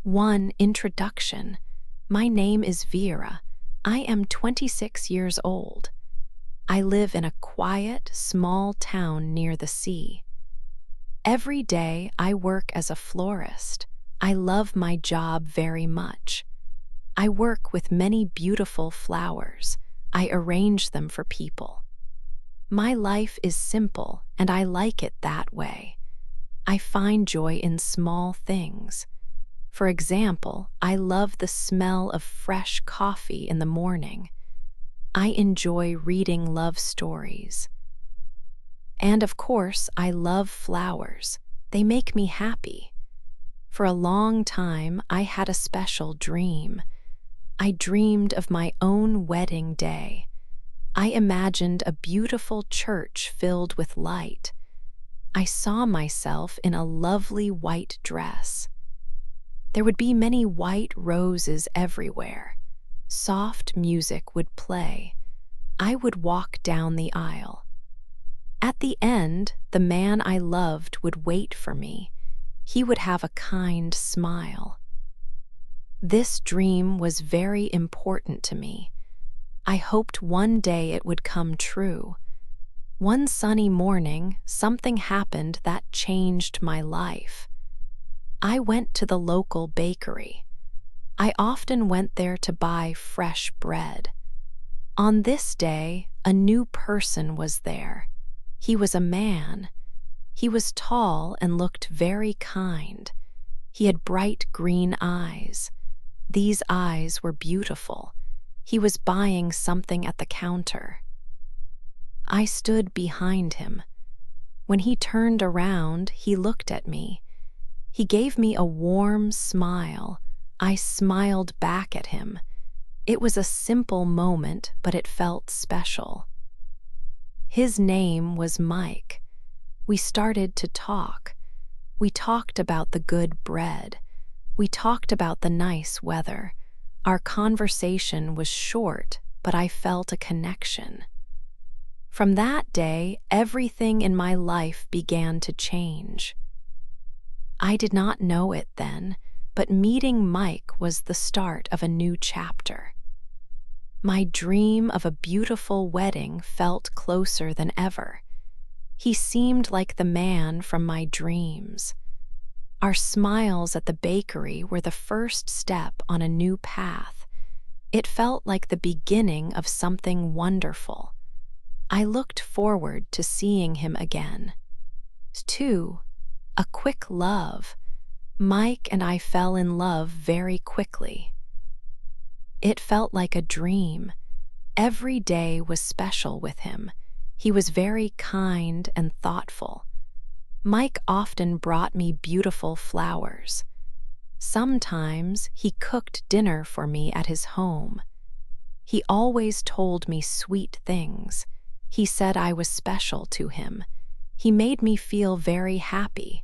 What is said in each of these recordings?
1. Introduction. My name is Vera. I am 26 years old. I live in a quiet, small town near the sea. Every day I work as a florist. I love my job very much. I work with many beautiful flowers. I arrange them for people. My life is simple and I like it that way. I find joy in small things. For example, I love the smell of fresh coffee in the morning. I enjoy reading love stories. And of course, I love flowers. They make me happy. For a long time, I had a special dream. I dreamed of my own wedding day. I imagined a beautiful church filled with light. I saw myself in a lovely white dress. There would be many white roses everywhere. Soft music would play. I would walk down the aisle. At the end, the man I loved would wait for me. He would have a kind smile. This dream was very important to me. I hoped one day it would come true. One sunny morning, something happened that changed my life. I went to the local bakery. I often went there to buy fresh bread. On this day, a new person was there. He was a man. He was tall and looked very kind. He had bright green eyes. These eyes were beautiful. He was buying something at the counter. I stood behind him. When he turned around, he looked at me. He gave me a warm smile. I smiled back at him. It was a simple moment, but it felt special. His name was Mike. We started to talk. We talked about the good bread. We talked about the nice weather. Our conversation was short, but I felt a connection. From that day, everything in my life began to change. I did not know it then, but meeting Mike was the start of a new chapter. My dream of a beautiful wedding felt closer than ever. He seemed like the man from my dreams. Our smiles at the bakery were the first step on a new path. It felt like the beginning of something wonderful. I looked forward to seeing him again. 2. A quick love. Mike and I fell in love very quickly. It felt like a dream. Every day was special with him. He was very kind and thoughtful. Mike often brought me beautiful flowers. Sometimes he cooked dinner for me at his home. He always told me sweet things. He said I was special to him. He made me feel very happy.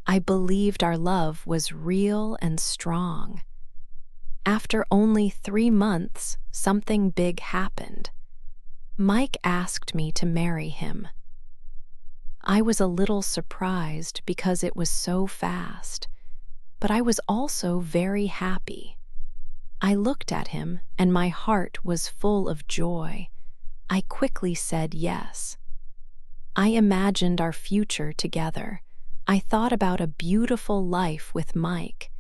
I believed our love was real and strong. After only 3 months, something big happened. Mike asked me to marry him. I was a little surprised because it was so fast, but I was also very happy. I looked at him and my heart was full of joy. I quickly said yes. I imagined our future together. I thought about a beautiful life with Mike.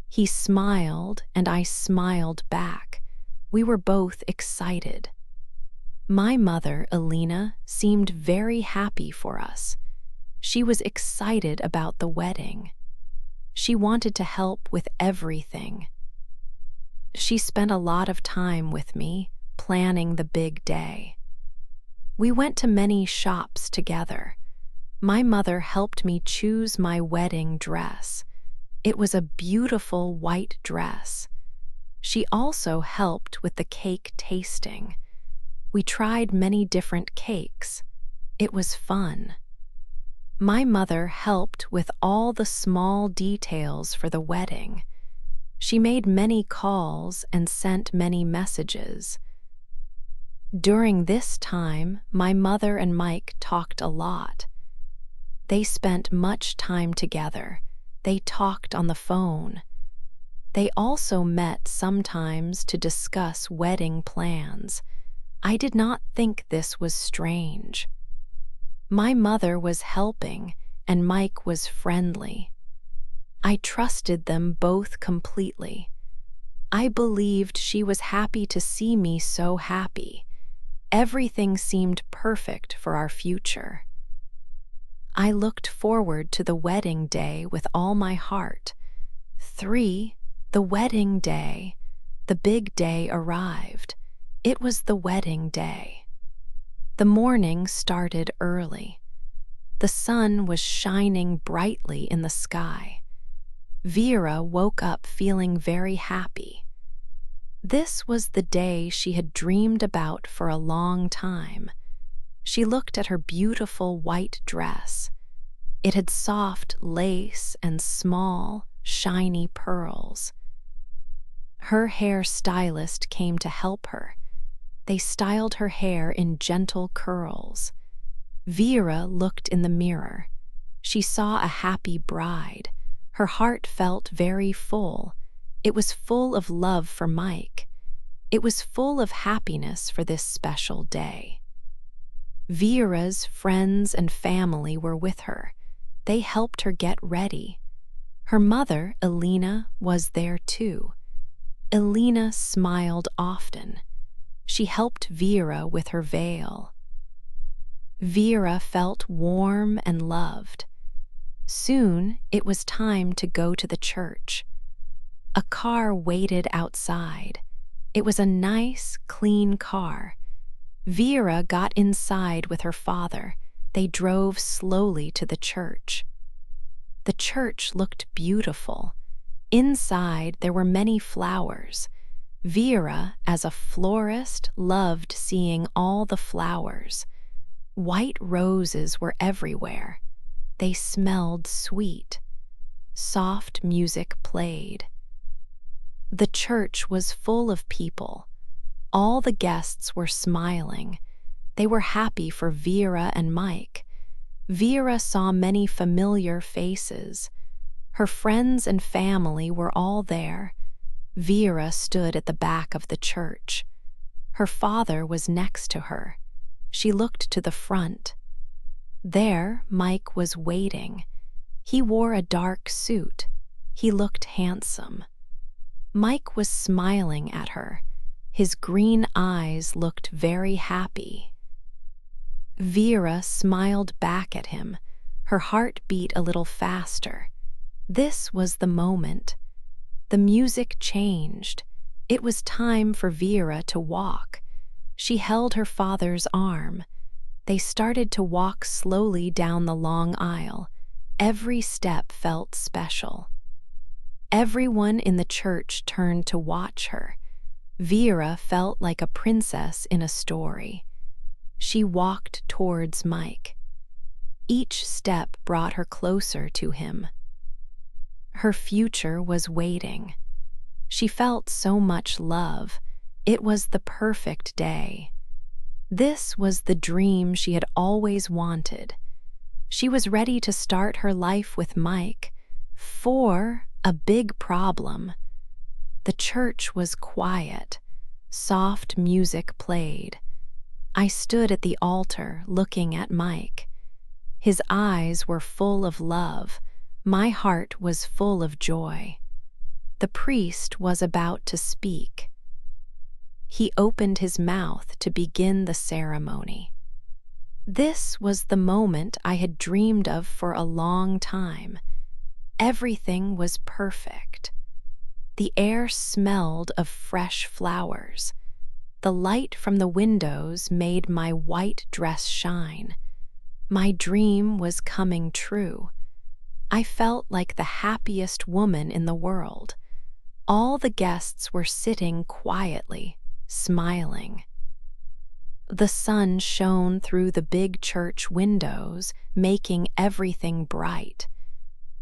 He smiled and I smiled back. We were both excited. My mother, Elena, seemed very happy for us. She was excited about the wedding. She wanted to help with everything. She spent a lot of time with me, planning the big day. We went to many shops together. My mother helped me choose my wedding dress. It was a beautiful white dress. She also helped with the cake tasting. We tried many different cakes. It was fun. My mother helped with all the small details for the wedding. She made many calls and sent many messages. During this time, my mother and Mike talked a lot. They spent much time together. They talked on the phone. They also met sometimes to discuss wedding plans. I did not think this was strange. My mother was helping, and Mike was friendly. I trusted them both completely. I believed she was happy to see me so happy. Everything seemed perfect for our future. I looked forward to the wedding day with all my heart. 3. The wedding day. The big day arrived. It was the wedding day. The morning started early. The sun was shining brightly in the sky. Vera woke up feeling very happy. This was the day she had dreamed about for a long time. She looked at her beautiful white dress. It had soft lace and small, shiny pearls. Her hair stylist came to help her. They styled her hair in gentle curls. Vera looked in the mirror. She saw a happy bride. Her heart felt very full. It was full of love for Mike. It was full of happiness for this special day. Vera's friends and family were with her. They helped her get ready. Her mother, Elena, was there too. Elena smiled often. She helped Vera with her veil. Vera felt warm and loved. Soon it was time to go to the church. A car waited outside. It was a nice, clean car. Vera got inside with her father. They drove slowly to the church. The church looked beautiful. Inside there were many flowers. Vera, as a florist, loved seeing all the flowers. White roses were everywhere. They smelled sweet. Soft music played. The church was full of people. All the guests were smiling. They were happy for Vera and Mike. Vera saw many familiar faces. Her friends and family were all there. Vera stood at the back of the church. Her father was next to her. She looked to the front. There, Mike was waiting. He wore a dark suit. He looked handsome. Mike was smiling at her. His green eyes looked very happy. Vera smiled back at him. Her heart beat a little faster. This was the moment. The music changed. It was time for Vera to walk. She held her father's arm. They started to walk slowly down the long aisle. Every step felt special. Everyone in the church turned to watch her. Vera felt like a princess in a story. She walked towards Mike. Each step brought her closer to him. Her future was waiting. She felt so much love. It was the perfect day. This was the dream she had always wanted. She was ready to start her life with Mike. For a big problem. The church was quiet. Soft music played. I stood at the altar looking at Mike. His eyes were full of love. My heart was full of joy. The priest was about to speak. He opened his mouth to begin the ceremony. This was the moment I had dreamed of for a long time. Everything was perfect. The air smelled of fresh flowers. The light from the windows made my white dress shine. My dream was coming true. I felt like the happiest woman in the world. All the guests were sitting quietly, smiling. The sun shone through the big church windows, making everything bright.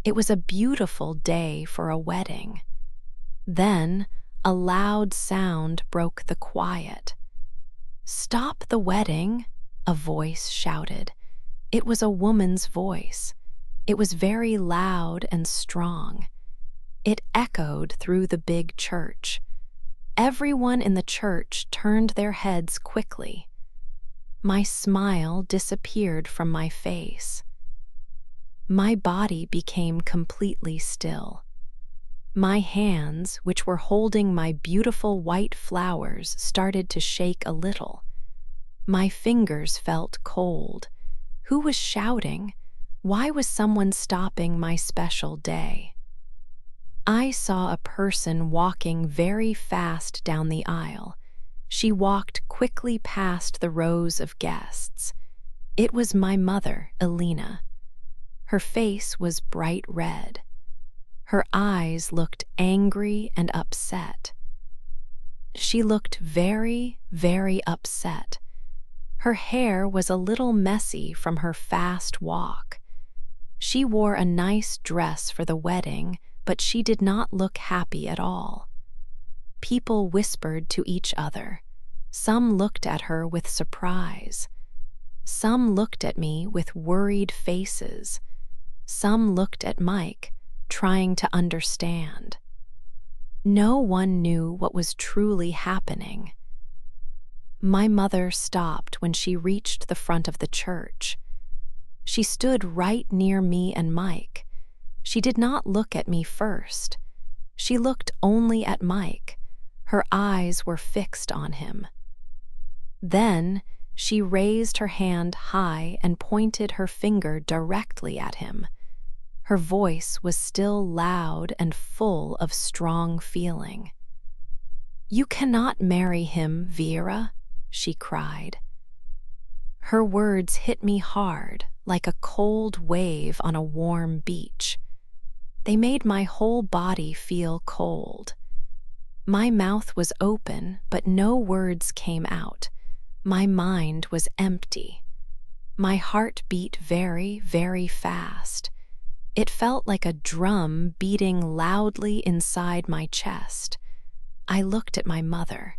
It was a beautiful day for a wedding. Then a loud sound broke the quiet. "Stop the wedding," a voice shouted. It was a woman's voice. It was very loud and strong. It echoed through the big church. Everyone in the church turned their heads quickly. My smile disappeared from my face. My body became completely still. My hands, which were holding my beautiful white flowers, started to shake a little. My fingers felt cold. Who was shouting? Why was someone stopping my special day? I saw a person walking very fast down the aisle. She walked quickly past the rows of guests. It was my mother, Elena. Her face was bright red. Her eyes looked angry and upset. She looked very, very upset. Her hair was a little messy from her fast walk. She wore a nice dress for the wedding, but she did not look happy at all. People whispered to each other. Some looked at her with surprise. Some looked at me with worried faces. Some looked at Mike, trying to understand. No one knew what was truly happening. My mother stopped when she reached the front of the church. She stood right near me and Mike. She did not look at me first. She looked only at Mike. Her eyes were fixed on him. Then she raised her hand high and pointed her finger directly at him. Her voice was still loud and full of strong feeling. "You cannot marry him, Vera," she cried. Her words hit me hard, like a cold wave on a warm beach. They made my whole body feel cold. My mouth was open, but no words came out. My mind was empty. My heart beat very, very fast. It felt like a drum beating loudly inside my chest. I looked at my mother.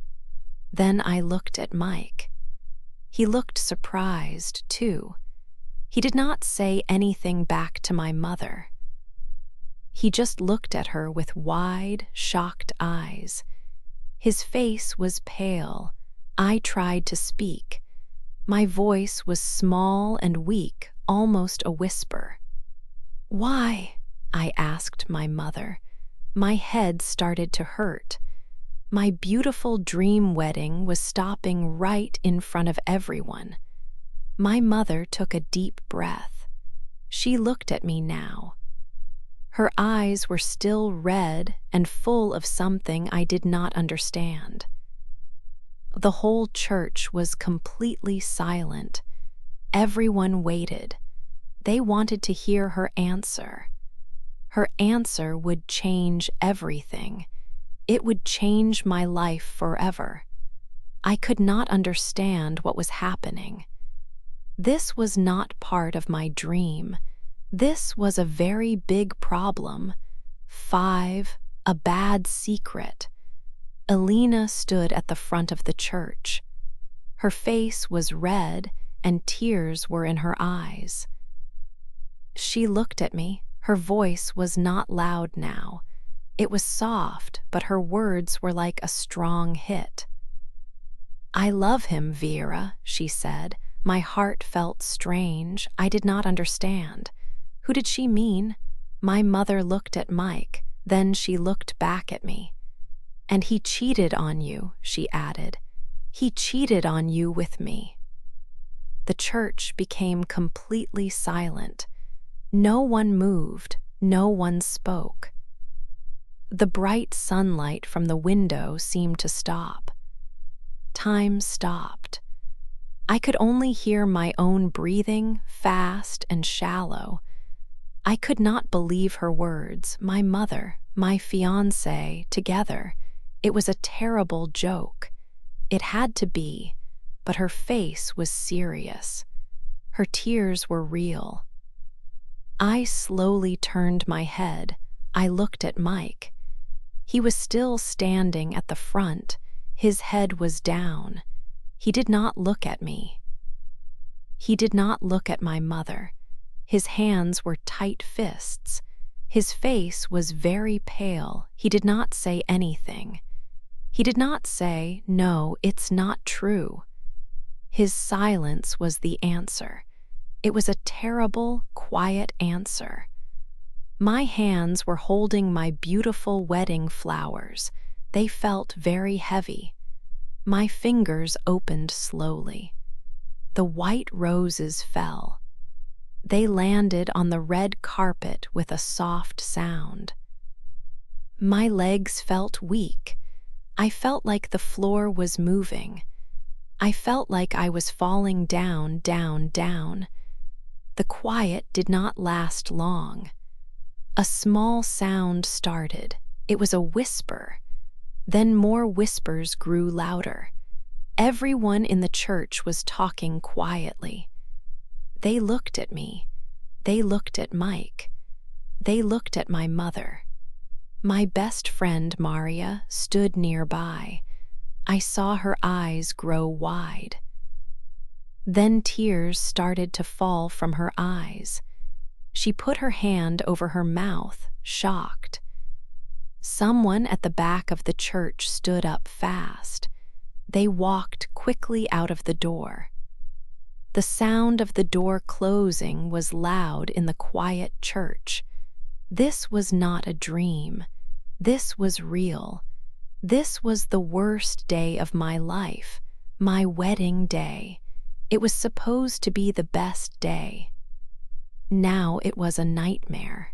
Then I looked at Mike. He looked surprised, too. He did not say anything back to my mother. He just looked at her with wide, shocked eyes. His face was pale. I tried to speak. My voice was small and weak, almost a whisper. "Why?" I asked my mother. My head started to hurt. My beautiful dream wedding was stopping right in front of everyone. My mother took a deep breath. She looked at me now. Her eyes were still red and full of something I did not understand. The whole church was completely silent. Everyone waited. They wanted to hear her answer. Her answer would change everything. It would change my life forever. I could not understand what was happening. This was not part of my dream. This was a very big problem. 5, a bad secret. Elena stood at the front of the church. Her face was red and tears were in her eyes. She looked at me. Her voice was not loud now. It was soft, but her words were like a strong hit. "I love him, Vera," she said. My heart felt strange. I did not understand. Who did she mean? My mother looked at Mike. Then she looked back at me. "And he cheated on you," she added. "He cheated on you with me." The church became completely silent. No one moved. No one spoke. The bright sunlight from the window seemed to stop. Time stopped. I could only hear my own breathing, fast and shallow. I could not believe her words. My mother, my fiancé, together. It was a terrible joke. It had to be, but her face was serious. Her tears were real. I slowly turned my head. I looked at Mike. He was still standing at the front. His head was down. He did not look at me. He did not look at my mother. His hands were tight fists. His face was very pale. He did not say anything. He did not say, "No, it's not true." His silence was the answer. It was a terrible, quiet answer. My hands were holding my beautiful wedding flowers. They felt very heavy. My fingers opened slowly. The white roses fell. They landed on the red carpet with a soft sound. My legs felt weak. I felt like the floor was moving. I felt like I was falling down, down, down. The quiet did not last long. A small sound started. It was a whisper. Then more whispers grew louder. Everyone in the church was talking quietly. They looked at me. They looked at Mike. They looked at my mother. My best friend, Maria, stood nearby. I saw her eyes grow wide. Then tears started to fall from her eyes. She put her hand over her mouth, shocked. Someone at the back of the church stood up fast. They walked quickly out of the door. The sound of the door closing was loud in the quiet church. This was not a dream. This was real. This was the worst day of my life, my wedding day. It was supposed to be the best day. Now it was a nightmare.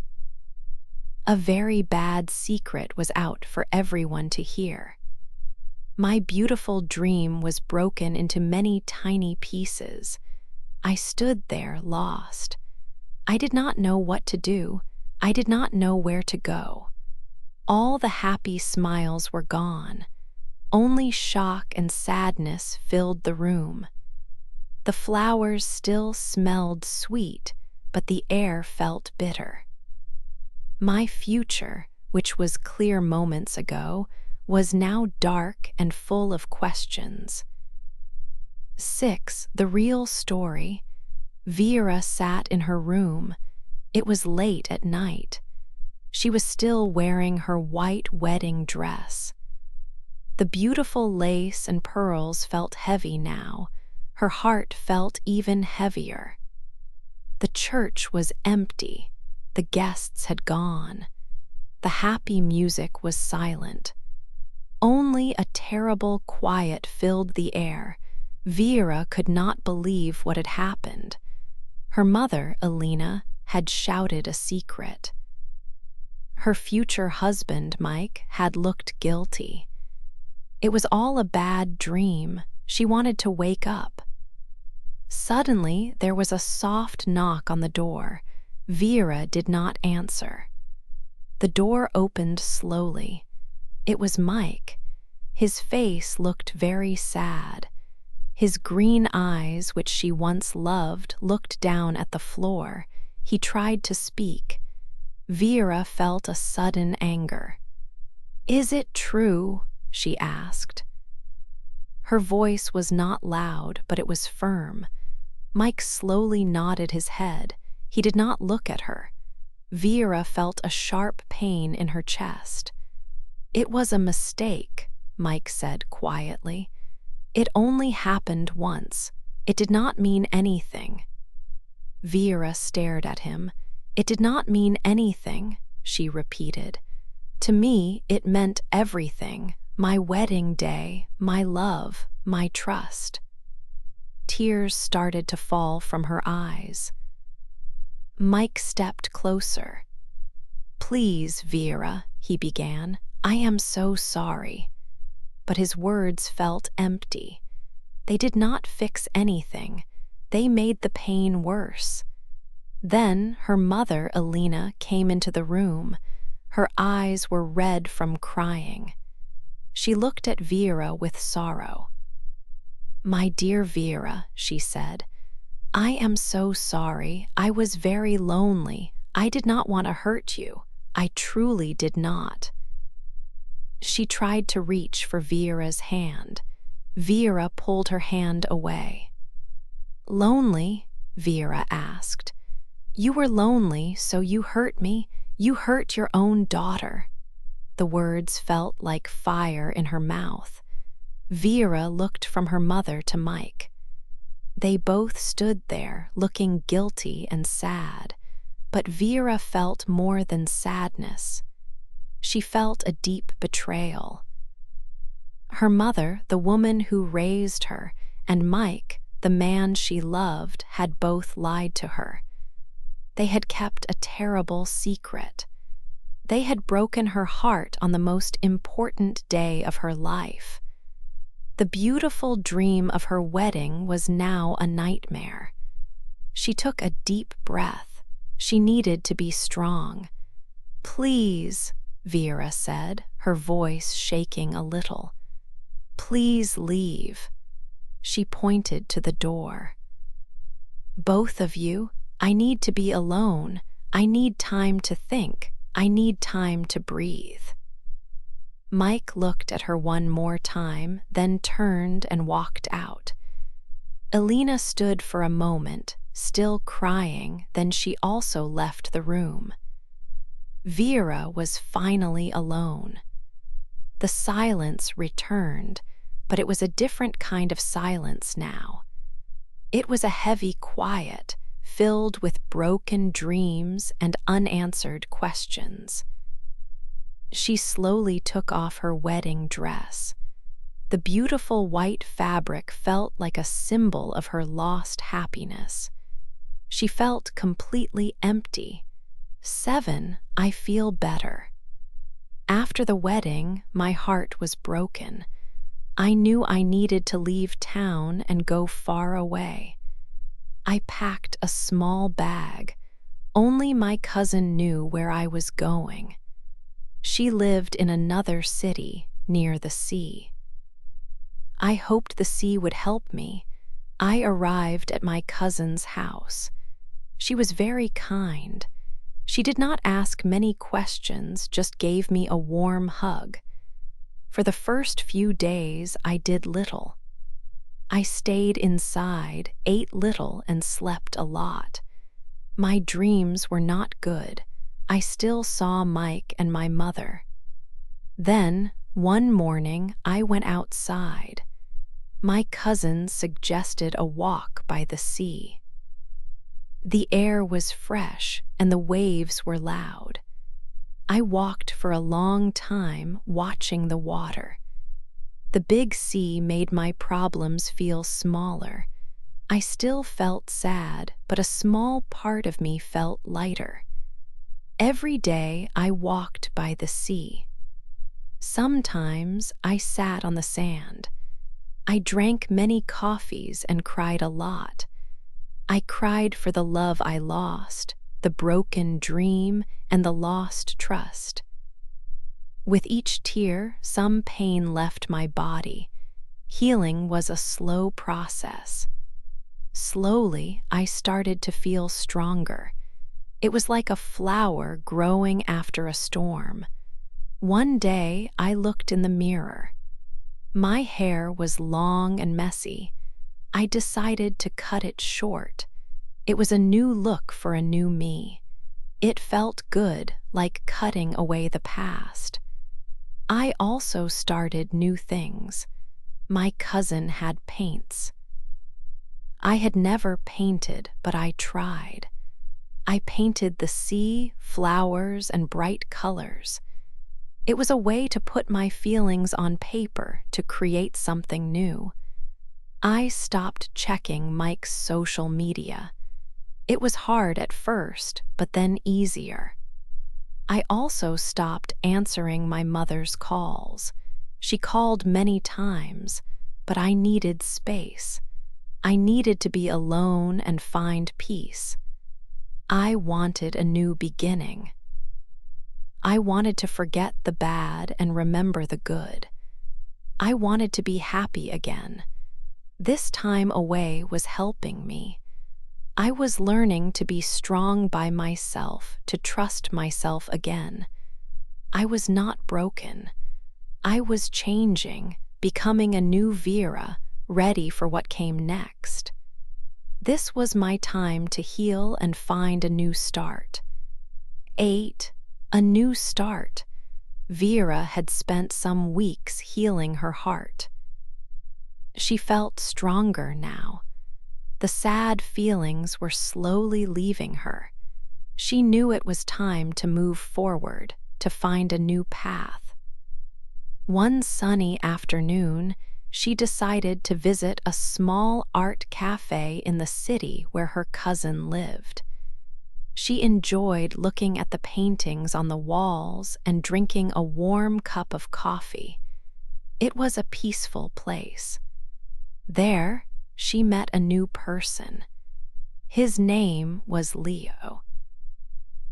A very bad secret was out for everyone to hear. My beautiful dream was broken into many tiny pieces. I stood there lost. I did not know what to do. I did not know where to go. All the happy smiles were gone. Only shock and sadness filled the room. The flowers still smelled sweet, but the air felt bitter. My future, which was clear moments ago, was now dark and full of questions. 6. The real story. Vera sat in her room. It was late at night. She was still wearing her white wedding dress. The beautiful lace and pearls felt heavy now. Her heart felt even heavier. The church was empty. The guests had gone. The happy music was silent. Only a terrible quiet filled the air. Vera could not believe what had happened. Her mother, Elena, had shouted a secret. Her future husband, Mike, had looked guilty. It was all a bad dream. She wanted to wake up. Suddenly, there was a soft knock on the door. Vera did not answer. The door opened slowly. It was Mike. His face looked very sad. His green eyes, which she once loved, looked down at the floor. He tried to speak. Vera felt a sudden anger. "Is it true?" she asked. Her voice was not loud, but it was firm. Mike slowly nodded his head. He did not look at her. Vera felt a sharp pain in her chest. "It was a mistake," Mike said quietly. "It only happened once. It did not mean anything." Vera stared at him. "It did not mean anything," she repeated. "To me, it meant everything. My wedding day, my love, my trust." Tears started to fall from her eyes. Mike stepped closer. "Please, Vera," he began. "I am so sorry." But his words felt empty. They did not fix anything. They made the pain worse. Then her mother, Elena, came into the room. Her eyes were red from crying. She looked at Vera with sorrow. "My dear Vera," she said, "I am so sorry. I was very lonely. I did not want to hurt you. I truly did not." She tried to reach for Vera's hand. Vera pulled her hand away. "Lonely?" Vera asked. "You were lonely, so you hurt me. You hurt your own daughter." The words felt like fire in her mouth. Vera looked from her mother to Mike. They both stood there, looking guilty and sad, but Vera felt more than sadness. She felt a deep betrayal. Her mother, the woman who raised her, and Mike, the man she loved, had both lied to her. They had kept a terrible secret. They had broken her heart on the most important day of her life. The beautiful dream of her wedding was now a nightmare. She took a deep breath. She needed to be strong. "Please," Vera said, her voice shaking a little. "Please leave." She pointed to the door. "Both of you, I need to be alone. I need time to think. I need time to breathe." Mike looked at her one more time, then turned and walked out. Elena stood for a moment, still crying, then she also left the room. Vera was finally alone. The silence returned, but it was a different kind of silence now. It was a heavy quiet, filled with broken dreams and unanswered questions. She slowly took off her wedding dress. The beautiful white fabric felt like a symbol of her lost happiness. She felt completely empty. 7, I feel better. After the wedding, my heart was broken. I knew I needed to leave town and go far away. I packed a small bag. Only my cousin knew where I was going. She lived in another city near the sea. I hoped the sea would help me. I arrived at my cousin's house. She was very kind. She did not ask many questions, just gave me a warm hug. For the first few days, I did little. I stayed inside, ate little, and slept a lot. My dreams were not good. I still saw Mike and my mother. Then, one morning, I went outside. My cousin suggested a walk by the sea. The air was fresh and the waves were loud. I walked for a long time, watching the water. The big sea made my problems feel smaller. I still felt sad, but a small part of me felt lighter. Every day I walked by the sea. Sometimes I sat on the sand. I drank many coffees and cried a lot. I cried for the love I lost, the broken dream, and the lost trust. With each tear, some pain left my body. Healing was a slow process. Slowly, I started to feel stronger. It was like a flower growing after a storm. One day, I looked in the mirror. My hair was long and messy. I decided to cut it short. It was a new look for a new me. It felt good, like cutting away the past. I also started new things. My cousin had paints. I had never painted, but I tried. I painted the sea, flowers, and bright colors. It was a way to put my feelings on paper to create something new. I stopped checking Mike's social media. It was hard at first, but then easier. I also stopped answering my mother's calls. She called many times, but I needed space. I needed to be alone and find peace. I wanted a new beginning. I wanted to forget the bad and remember the good. I wanted to be happy again. This time away was helping me. I was learning to be strong by myself, to trust myself again. I was not broken. I was changing, becoming a new Vera, ready for what came next. This was my time to heal and find a new start. 8, A new start. Vera had spent some weeks healing her heart. She felt stronger now. The sad feelings were slowly leaving her. She knew it was time to move forward, to find a new path. One sunny afternoon, she decided to visit a small art cafe in the city where her cousin lived. She enjoyed looking at the paintings on the walls and drinking a warm cup of coffee. It was a peaceful place. There, she met a new person. His name was Leo.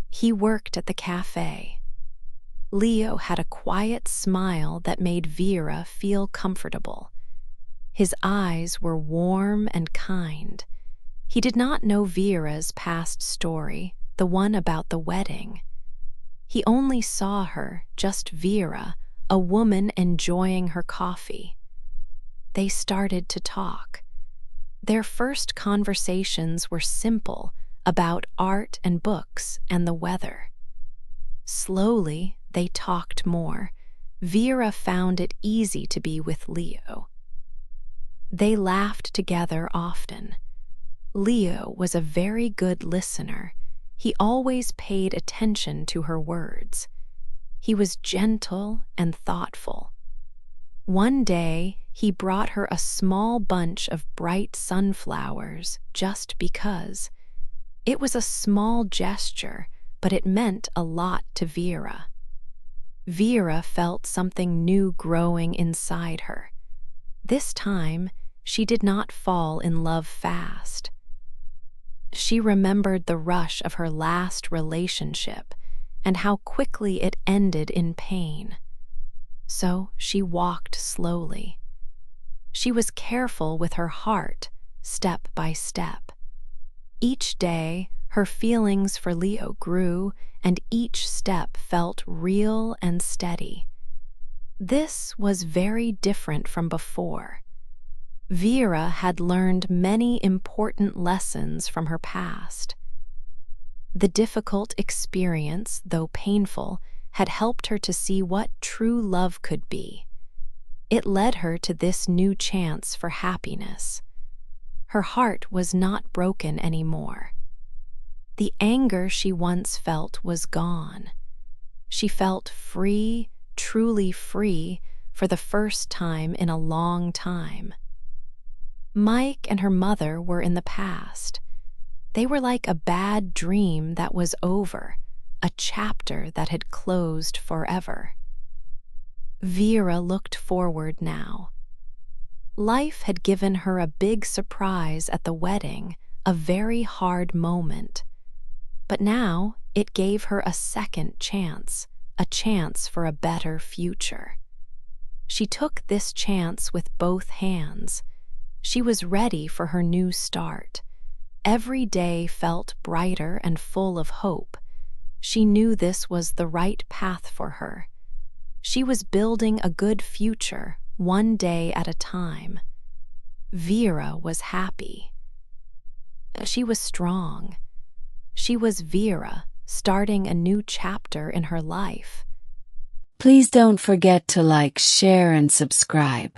He worked at the cafe. Leo had a quiet smile that made Vera feel comfortable. His eyes were warm and kind. He did not know Vera's past story, the one about the wedding. He only saw her, just Vera, a woman enjoying her coffee. They started to talk. Their first conversations were simple, about art and books and the weather. Slowly, they talked more. Vera found it easy to be with Leo. They laughed together often. Leo was a very good listener. He always paid attention to her words. He was gentle and thoughtful. One day, he brought her a small bunch of bright sunflowers just because. It was a small gesture, but it meant a lot to Vera. Vera felt something new growing inside her. This time, she did not fall in love fast. She remembered the rush of her last relationship and how quickly it ended in pain. So she walked slowly. She was careful with her heart, step by step. Each day, her feelings for Leo grew, and each step felt real and steady. This was very different from before. Vera had learned many important lessons from her past. The difficult experience, though painful, had helped her to see what true love could be. It led her to this new chance for happiness. Her heart was not broken anymore. The anger she once felt was gone. She felt free, truly free, for the first time in a long time. Mike and her mother were in the past. They were like a bad dream that was over, a chapter that had closed forever. Vera looked forward now. Life had given her a big surprise at the wedding, a very hard moment. But now it gave her a second chance, a chance for a better future. She took this chance with both hands. She was ready for her new start. Every day felt brighter and full of hope. She knew this was the right path for her. She was building a good future, one day at a time. Vera was happy. She was strong. She was Vera, starting a new chapter in her life. Please don't forget to like, share, and subscribe.